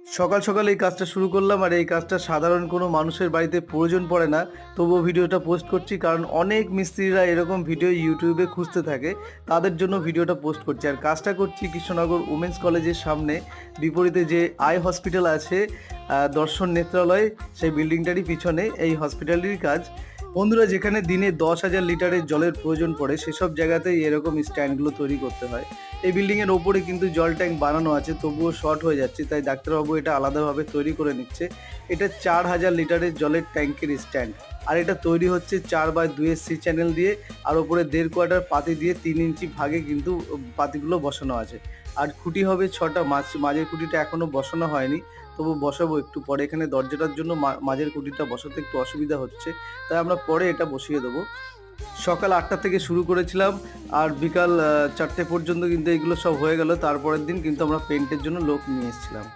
সকাল সকাল এই কাজটা শুরু করলাম, আর এই কাজটা সাধারণ কোনো মানুষের বাড়িতে প্রয়োজন পড়ে না, তবুও ভিডিওটা পোস্ট করছি কারণ অনেক মিস্ত্রিরা এরকম ভিডিও ইউটিউবে খুঁজতে থাকে, তাদের জন্য ভিডিওটা পোস্ট করছি। আর কাজটা করছি কৃষ্ণনগর উমেন্স কলেজের সামনে, বিপরীতে যে আই হসপিটাল আছে, দর্শন নেত্রালয়, সেই বিল্ডিংটারই পিছনে এই হসপিটালেরই কাজ। বন্ধুরা, যেখানে দিনে 10,000 লিটারের জলের প্রয়োজন পড়ে সেসব জায়গাতেই এরকম স্ট্যান্ডগুলো তৈরি করতে হয়। এই বিল্ডিংয়ের ওপরে কিন্তু জল ট্যাঙ্ক বানানো আছে, তবুও শর্ট হয়ে যাচ্ছে, তাই ডাক্তারবাবু এটা আলাদাভাবে তৈরি করে নিচ্ছে। এটা 4,000 লিটারের জলের ট্যাঙ্কের স্ট্যান্ড, আর এটা তৈরি হচ্ছে 4/2 সি চ্যানেল দিয়ে, আর ওপরে 1.5 কোয়ার্টার পাতি দিয়ে 3 ইঞ্চি ভাগে কিন্তু পাতিগুলো বসানো আছে। আর খুঁটি হবে 6টা, মাঝের খুঁটিটা এখনও বসানো হয়নি, তবু বসাবো একটু পরে। এখানে দরজাটার জন্য মাঝের খুঁটিটা বসাতে একটু অসুবিধা হচ্ছে, তাই আমরা পরে এটা বসিয়ে দেবো। সকাল 8টা থেকে শুরু করেছিলাম, আর বিকাল 4টে পর্যন্ত কিন্তু এগুলো সব হয়ে গেল। তারপরের দিন কিন্তু আমরা পেন্টের জন্য লোক নিয়ে এসেছিলাম।